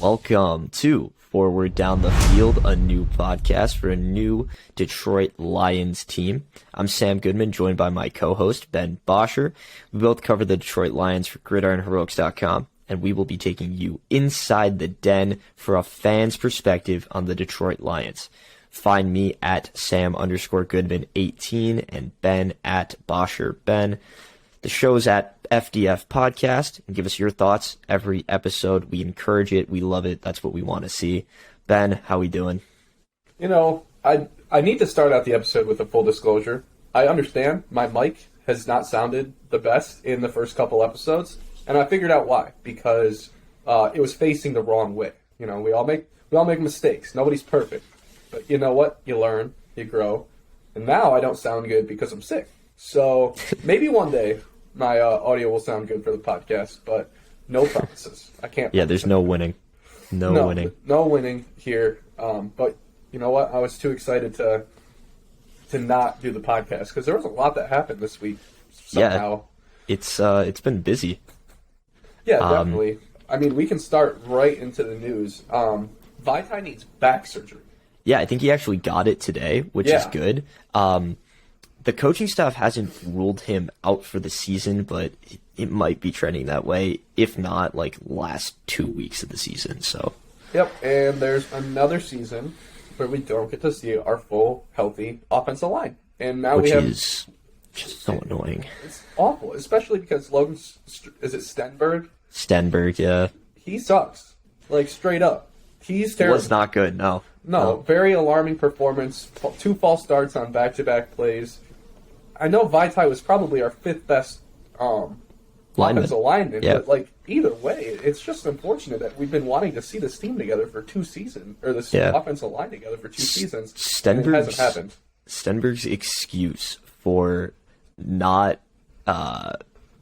Welcome to Forward Down the Field, a new podcast for a new Detroit Lions team. I'm Sam Goodman, joined by my co-host, Ben Bosher. We both cover the Detroit Lions for GridironHeroics.com, and we will be taking you inside the den for a fan's perspective on the Detroit Lions. Find me at Sam_Goodman18 and Ben at BosherBen. The show's at FDF Podcast, and give us your thoughts every episode. We encourage it. We love it. That's what we want to see. Ben, how we doing? You know, I need to start out the episode with a full disclosure. I understand my mic has not sounded the best in the first couple episodes, and I figured out why. Because it was facing the wrong way. You know, we all make mistakes. Nobody's perfect. But you know what? You learn, you grow. And now I don't sound good because I'm sick. So maybe one day my audio will sound good for the podcast, but no promises. I can't. Yeah, there's no winning. No winning. No winning here. But you know what? I was too excited to not do the podcast because there was a lot that happened this week. Somehow. Yeah, it's been busy. Yeah, definitely. I mean, we can start right into the news. Vaitai needs back surgery. Yeah, I think he actually got it today, which is good. The coaching staff hasn't ruled him out for the season, but it might be trending that way, if not, like, last 2 weeks of the season. So. Yep, and there's another season where we don't get to see our full, healthy offensive line. And now which we have... is just so annoying. It's awful, especially because Logan... Is it Stenberg? Stenberg, yeah. He sucks. Like, straight up. He's terrible. Was not good, no. No, very alarming performance. 2 false starts on back-to-back plays. I know Vaitai was probably our 5th best offensive lineman, but like either way, it's just unfortunate that we've been wanting to see this team together for 2 seasons, or this offensive line together for 2 seasons. And it hasn't happened. Stenberg's excuse for not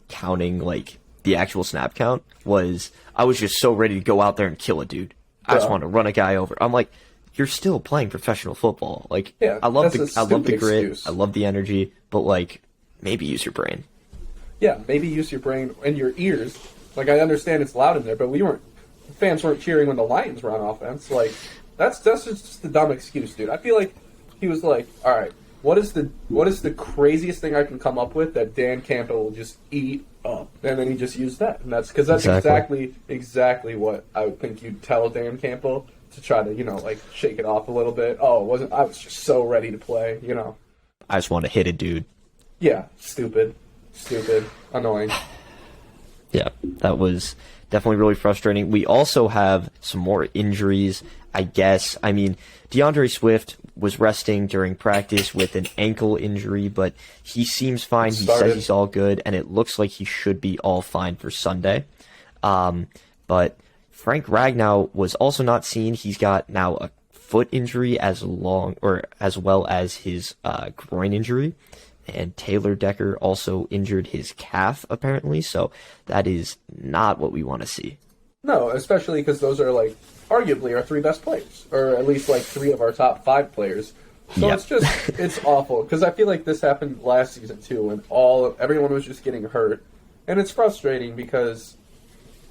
counting like the actual snap count was, I was just so ready to go out there and kill a dude. I just want to run a guy over. I'm like, you're still playing professional football. Like, I love the grit, excuse. I love the energy, but like, maybe use your brain. Yeah, maybe use your brain and your ears. Like, I understand it's loud in there, but fans weren't cheering when the Lions were on offense. Like, that's just a dumb excuse, dude. I feel like he was like, all right, what is the craziest thing I can come up with that Dan Campbell will just eat up? And then he just used that, and that's exactly what I would think you'd tell Dan Campbell. To try to, like, shake it off a little bit. I was just so ready to play, I just want to hit a dude. Yeah, stupid, annoying. Yeah, that was definitely really frustrating. We also have some more injuries, I guess. I mean, DeAndre Swift was resting during practice with an ankle injury, but he seems fine. He says he's all good, and it looks like he should be all fine for Sunday. But Frank Ragnow was also not seen. He's got now a foot injury as well as his groin injury. And Taylor Decker also injured his calf, apparently. So that is not what we want to see. No, especially because those are, like, arguably our 3 best players. Or at least, like, 3 of our top 5 players. So it's awful. Because I feel like this happened last season, too, when everyone was just getting hurt. And it's frustrating because...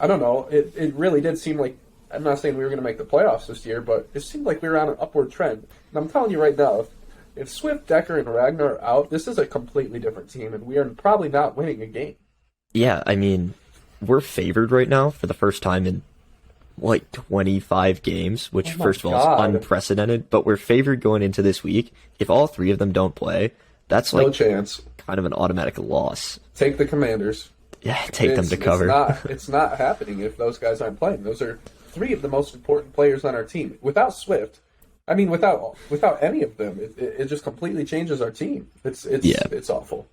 I don't know. It really did seem like, I'm not saying we were going to make the playoffs this year, but it seemed like we were on an upward trend. And I'm telling you right now, if Swift, Decker, and Ragnar are out, this is a completely different team, and we are probably not winning a game. Yeah, I mean, we're favored right now for the first time in, like, 25 games, which, first of all, is unprecedented, but we're favored going into this week. If all 3 of them don't play, that's, like, no chance. Kind of an automatic loss. Take the Commanders. Yeah, take them to cover. It's not happening if those guys aren't playing. Those are 3 of the most important players on our team. Without Swift, I mean, without any of them, it just completely changes our team. It's awful.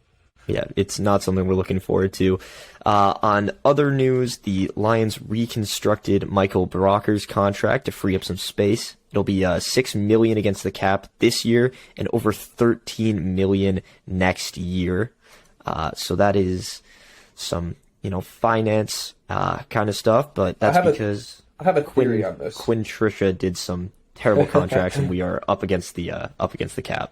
Yeah, it's not something we're looking forward to. On other news, the Lions reconstructed Michael Brocker's contract to free up some space. It'll be $6 million against the cap this year and over $13 million next year. So that is some, finance kind of stuff, but that's because I have a theory on this. Quinn Trisha did some terrible contracts, and we are up against the cap.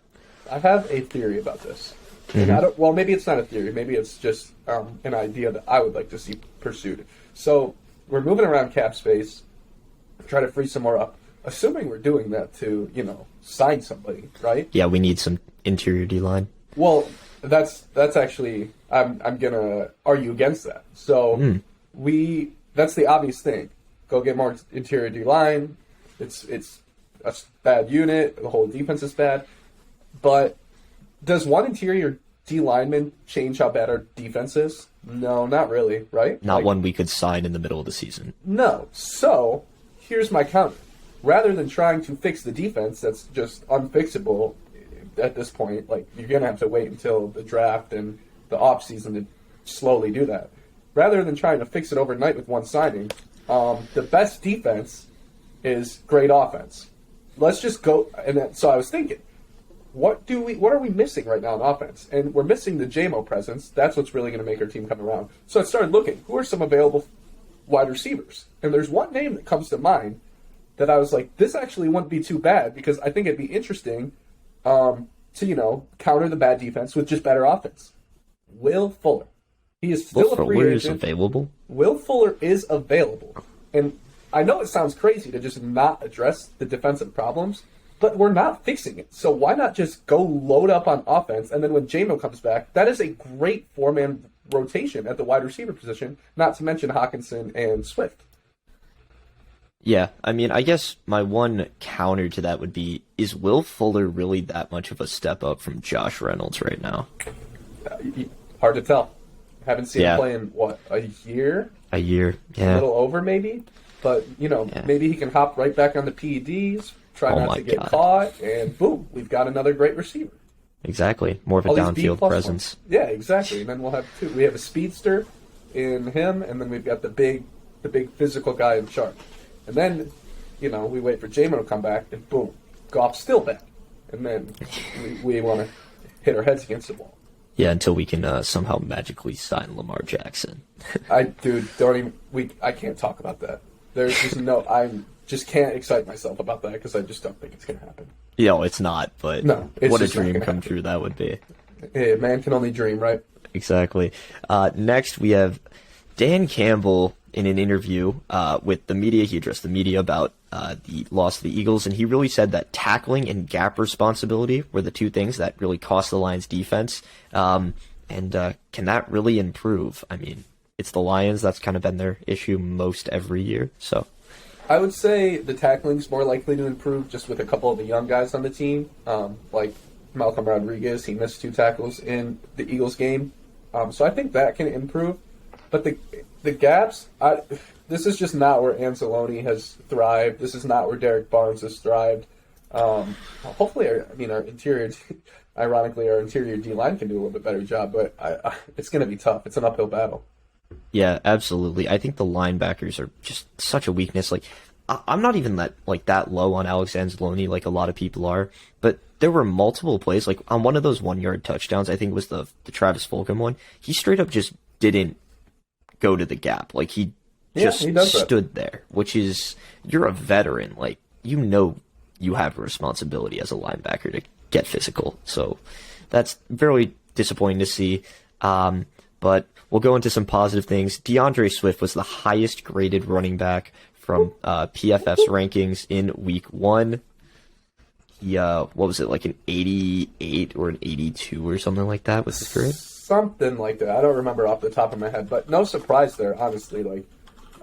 I have a theory about this. Mm-hmm. Maybe it's not a theory. Maybe it's just an idea that I would like to see pursued. So we're moving around cap space. try to free some more up. Assuming we're doing that to, sign somebody, right? Yeah, we need some interior D-line. Well, that's actually I'm gonna argue against that. So that's the obvious thing. Go get more interior D line. It's a bad unit. The whole defense is bad. But does one interior D lineman change how bad our defense is? No, not really, right? Not one we could sign in the middle of the season. No. So here's my counter. Rather than trying to fix the defense that's just unfixable at this point, like, you're going to have to wait until the draft and the off season to slowly do that. Rather than trying to fix it overnight with one signing, the best defense is great offense. Let's just go. So I was thinking, what are we missing right now in offense? And we're missing the JMO presence. That's what's really going to make our team come around. So I started looking, who are some available wide receivers? And there's one name that comes to mind that I was like, this actually wouldn't be too bad, because I think it'd be interesting to, counter the bad defense with just better offense. Will Fuller. He is still a free agent. Is available. Will Fuller is available. And I know it sounds crazy to just not address the defensive problems, but we're not fixing it. So why not just go load up on offense, and then when JMO comes back, that is a great four-man rotation at the wide receiver position, not to mention Hawkinson and Swift. Yeah, I mean, I guess my one counter to that would be, is Will Fuller really that much of a step up from Josh Reynolds right now? Hard to tell. Haven't seen him play in, a year? A year, yeah. A little over, maybe? But, maybe he can hop right back on the PEDs, try not to get caught, and boom, we've got another great receiver. Exactly. More of a downfield presence. Yeah, exactly. And then we'll have two. We have a speedster in him, and then we've got the big physical guy in Sharp. And then, we wait for JMO to come back, and boom, Goff's still back. And then we want to hit our heads against the wall. Yeah, until we can somehow magically sign Lamar Jackson. I can't talk about that. There's just I just can't excite myself about that, because I just don't think it's going to happen. It's not, but what a dream come true that would be. Hey, man can only dream, right? Exactly. Next, we have Dan Campbell in an interview with the media. He addressed the media about the loss of the Eagles, and he really said that tackling and gap responsibility were the two things that really cost the Lions' defense. And can that really improve? I mean, it's the Lions. That's kind of been their issue most every year. So I would say the tackling's more likely to improve just with a couple of the young guys on the team, like Malcolm Rodriguez. He missed 2 tackles in the Eagles game. So I think that can improve. But the gaps, this is just not where Anzalone has thrived. This is not where Derek Barnes has thrived. Hopefully, our interior, ironically, our interior D-line can do a little bit better job, but it's going to be tough. It's an uphill battle. Yeah, absolutely. I think the linebackers are just such a weakness. Like, I'm not even that low on Alex Anzalone like a lot of people are, but there were multiple plays, like on one of those 1-yard touchdowns, I think it was the Travis Fulgham one, he straight up just didn't go to the gap. Like, he just stood there, which is, you're a veteran. Like, you have a responsibility as a linebacker to get physical. So that's very disappointing to see. But we'll go into some positive things. DeAndre Swift was the highest graded running back from PFF's rankings in week 1. He, what was it, like an 88 or an 82 or something like that was his grade? Something like that. I don't remember off the top of my head, but no surprise there, honestly. Like,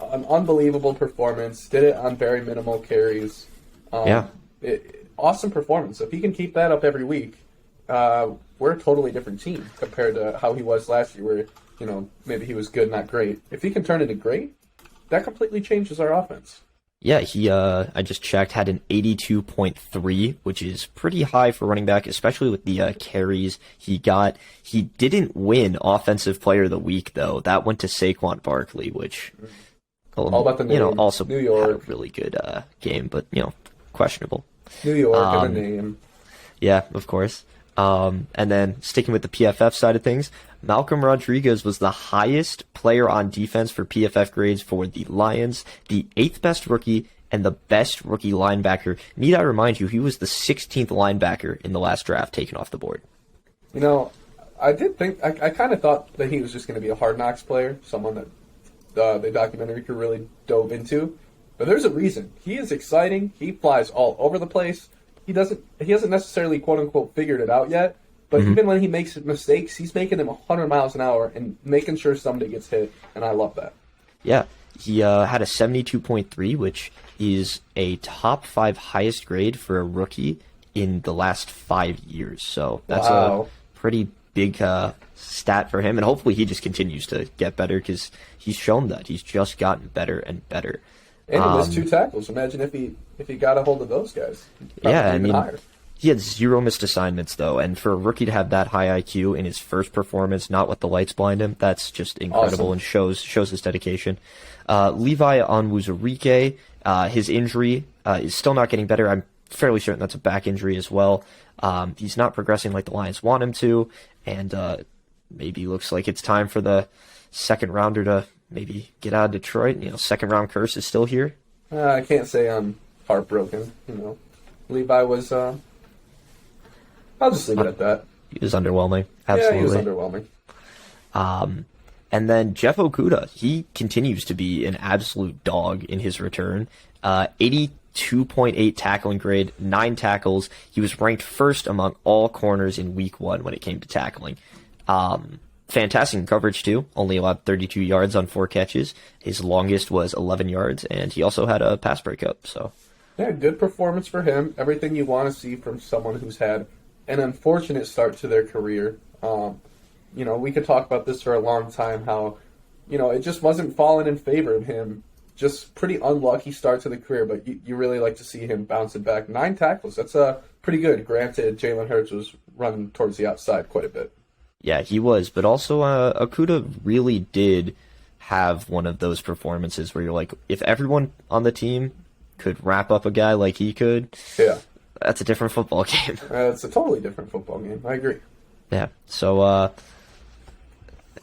an unbelievable performance. Did it on very minimal carries. Awesome performance. If he can keep that up every week, we're a totally different team compared to how he was last year, where, maybe he was good, not great. If he can turn into great, that completely changes our offense. Yeah, he, I just checked, had an 82.3, which is pretty high for running back, especially with the carries he got. He didn't win Offensive Player of the Week, though. That went to Saquon Barkley, which, all about the name. Also New York. had a really good game, but, questionable. New York and the name. Yeah, of course. And then sticking with the PFF side of things, Malcolm Rodriguez was the highest player on defense for PFF grades for the Lions, the 8th best rookie, and the best rookie linebacker. Need I remind you, he was the 16th linebacker in the last draft taken off the board. I did think, I kind of thought that he was just going to be a Hard Knocks player, someone that the documentary could really dove into. But there's a reason. He is exciting. He flies all over the place. He hasn't necessarily quote unquote figured it out yet. But even when he makes mistakes, he's making them 100 miles an hour and making sure somebody gets hit, and I love that. Yeah, he had a 72.3, which is a top 5 highest grade for a rookie in the last 5 years. So that's a pretty big stat for him, and hopefully he just continues to get better because he's shown that he's just gotten better and better. And he missed 2 tackles. Imagine if he got a hold of those guys. Yeah, I mean, higher. He had 0 missed assignments, though, and for a rookie to have that high IQ in his first performance, not with the lights blind him, that's just incredible and shows his dedication. Levi Onwuzurike, his injury is still not getting better. I'm fairly certain that's a back injury as well. He's not progressing like the Lions want him to, and maybe looks like it's time for the second rounder to maybe get out of Detroit. Second round curse is still here. I can't say I'm heartbroken. Levi was... I'll just leave it at that. He was underwhelming. Absolutely. Yeah, he was underwhelming. And then Jeff Okudah, he continues to be an absolute dog in his return. 82.8 tackling grade, 9 tackles. He was ranked first among all corners in week 1 when it came to tackling. Fantastic coverage, too. Only allowed 32 yards on 4 catches. His longest was 11 yards, and he also had a pass breakup. So, yeah, good performance for him. Everything you want to see from someone who's had an unfortunate start to their career. We could talk about this for a long time, how, it just wasn't falling in favor of him. Just pretty unlucky start to the career, but you really like to see him bouncing back. 9 tackles, that's pretty good. Granted, Jalen Hurts was running towards the outside quite a bit. Yeah, he was, but also Okudah really did have one of those performances where you're like, if everyone on the team could wrap up a guy like he could, yeah, that's a different football game. It's a totally different football game. I agree. Yeah. So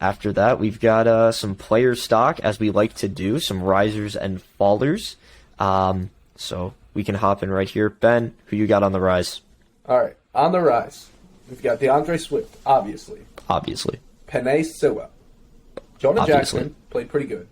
after that, we've got some player stock, as we like to do, some risers and fallers. So we can hop in right here. Ben, who you got on the rise? All right, on the rise, we've got DeAndre Swift, obviously. Penei Sewell. Jonah Jackson played pretty good.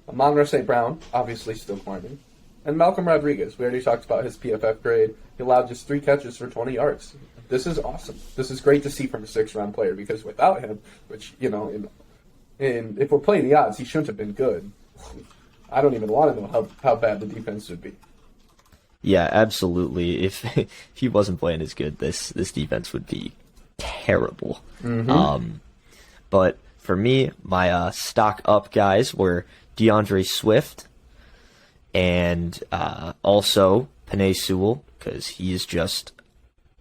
Amon-Ra St. Brown, obviously still climbing. And Malcolm Rodriguez, we already talked about his PFF grade. He allowed just 3 catches for 20 yards. This is awesome. This is great to see from a 6th-round player, because without him, which, if we're playing the odds, he shouldn't have been good. I don't even want to know how bad the defense would be. Yeah, absolutely. If he wasn't playing as good, this defense would be terrible. Mm-hmm. But for me, my stock up guys were DeAndre Swift and also Penei Sewell, because he is just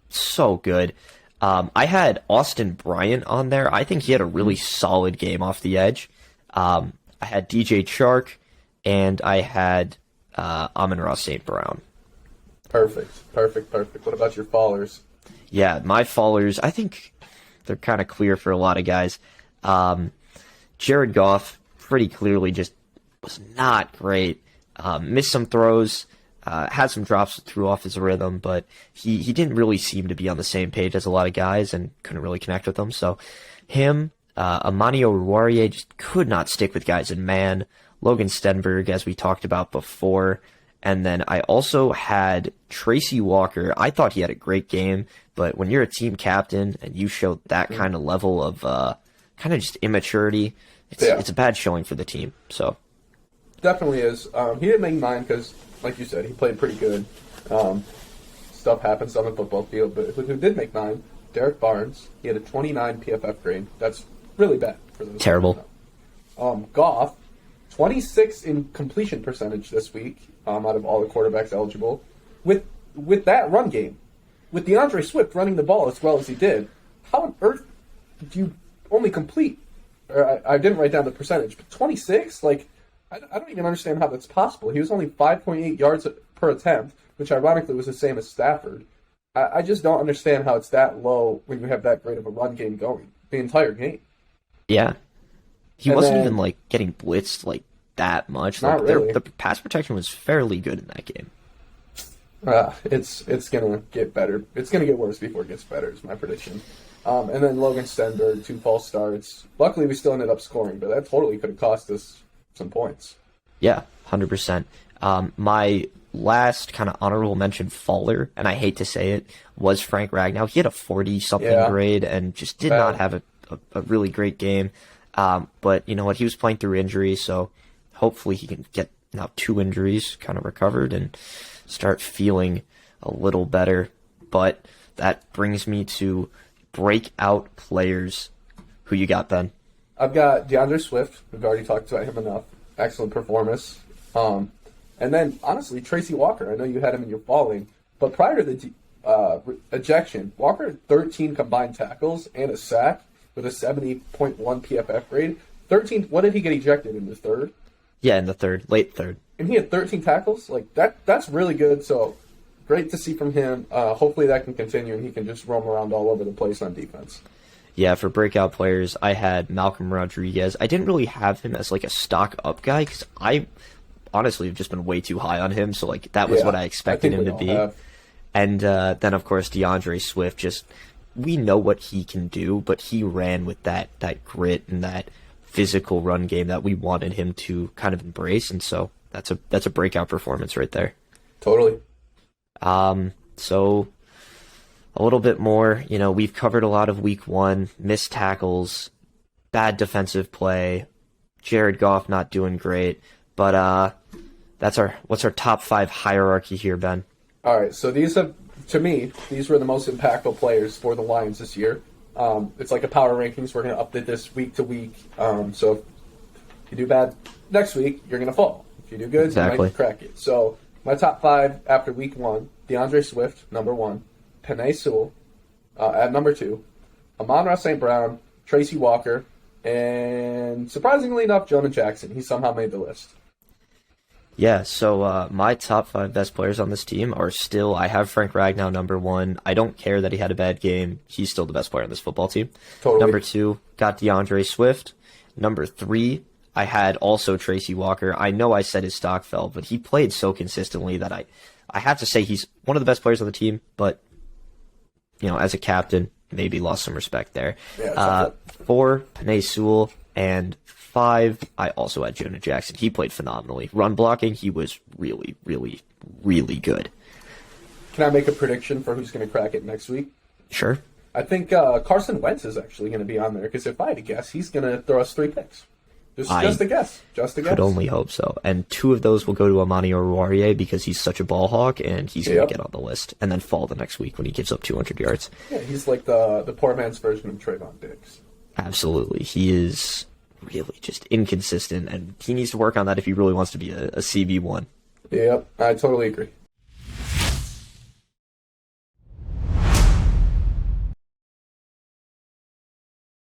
so good. I had Austin Bryant on there. I think he had a really solid game off the edge. I had DJ Chark, and I had Amon-Ra St. Brown. Perfect. What about your fallers? Yeah, my fallers, I think they're kind of clear for a lot of guys. Jared Goff pretty clearly just was not great. Missed some throws, had some drops that threw off his rhythm, but he didn't really seem to be on the same page as a lot of guys and couldn't really connect with them. So him, Amani Oruwariye just could not stick with guys in man. Logan Stenberg, as we talked about before. And then I also had Tracy Walker. I thought he had a great game, but when you're a team captain and you show that kind of level of kind of just immaturity, it's a bad showing for the team. So definitely is. He didn't make 9 because, like you said, he played pretty good. Stuff happens on the football field, but who did make 9? Derek Barnes. He had a 29 PFF grade. That's really bad for those. Terrible. Goff, 26 in completion percentage this week. Out of all the quarterbacks eligible, with that run game, with DeAndre Swift running the ball as well as he did, how on earth do you only complete? I didn't write down the percentage, but 26? Like, I don't even understand how that's possible. He was only 5.8 yards per attempt, which ironically was the same as Stafford. I just don't understand how it's that low when you have that great of a run game going the entire game. Yeah, he wasn't even like getting blitzed like that much. Not really. The pass protection was fairly good in that game. It's gonna get better. It's gonna get worse before it gets better, is my prediction. And then Logan Stenberg, 2 false starts. Luckily, we still ended up scoring, but that totally could have cost us some points. Yeah, 100%. My last kind of honorable mention faller, and I hate to say it, was Frank Ragnow. He had a 40-something grade and just did not have a really great game. But you know what? He was playing through injury, so hopefully he can get now 2 injuries kind of recovered and start feeling a little better. But that brings me to breakout players. Who you got, Ben? I've got DeAndre Swift. We've already talked about him enough. Excellent performance. And then, honestly, Tracy Walker. I know you had him in your falling, but prior to the ejection, Walker had 13 combined tackles and a sack with a 70.1 PFF grade. 13. What did he get ejected in the third? Yeah, in the third, late third. And he had 13 tackles. Like that's really good. So great to see from him. Hopefully that can continue and he can just roam around all over the place on defense. Yeah, for breakout players, I had Malcolm Rodriguez. I didn't really have him as like a stock up guy because I honestly have just been way too high on him. So like that was what I expected him to be. And then of course DeAndre Swift. Just we know what he can do, but he ran with that grit and that physical run game that we wanted him to kind of embrace, and so that's a breakout performance right there. Totally. So a little bit more, we've covered a lot of week 1, missed tackles, bad defensive play, Jared Goff not doing great, but what's our top 5 hierarchy here, Ben? All right, so these were the most impactful players for the Lions this year. It's like a power rankings. We're going to update this week to week. So if you do bad next week, you're going to fall. If you do good, you might crack it. So my top 5 after week 1, DeAndre Swift, number 1, Penei Sewell at number 2, Amon-Ra St. Brown, Tracy Walker, and surprisingly enough, Jonah Jackson. He somehow made the list. Yeah, so my top 5 best players on this team are still, I have Frank Ragnow number 1. I don't care that he had a bad game. He's still the best player on this football team. Totally. Number 2, got DeAndre Swift. Number 3, I had also Tracy Walker. I know I said his stock fell, but he played so consistently that I have to say he's one of the best players on the team, but, as a captain, maybe lost some respect there. Yeah, 4, Penei Sewell, and 5, I also had Jonah Jackson. He played phenomenally. Run blocking, he was really, really, really good. Can I make a prediction for who's going to crack it next week? Sure. I think Carson Wentz is actually going to be on there because if I had to guess, he's going to throw us 3 picks. Just a guess. Just a guess. Could only hope so. And 2 of those will go to Amani Oruwariye because he's such a ball hawk and he's going to get on the list and then fall the next week when he gives up 200 yards. Yeah, he's like the poor man's version of Trayvon Diggs. Absolutely. He is really just inconsistent, and he needs to work on that if he really wants to be a CB1. Yep, I totally agree.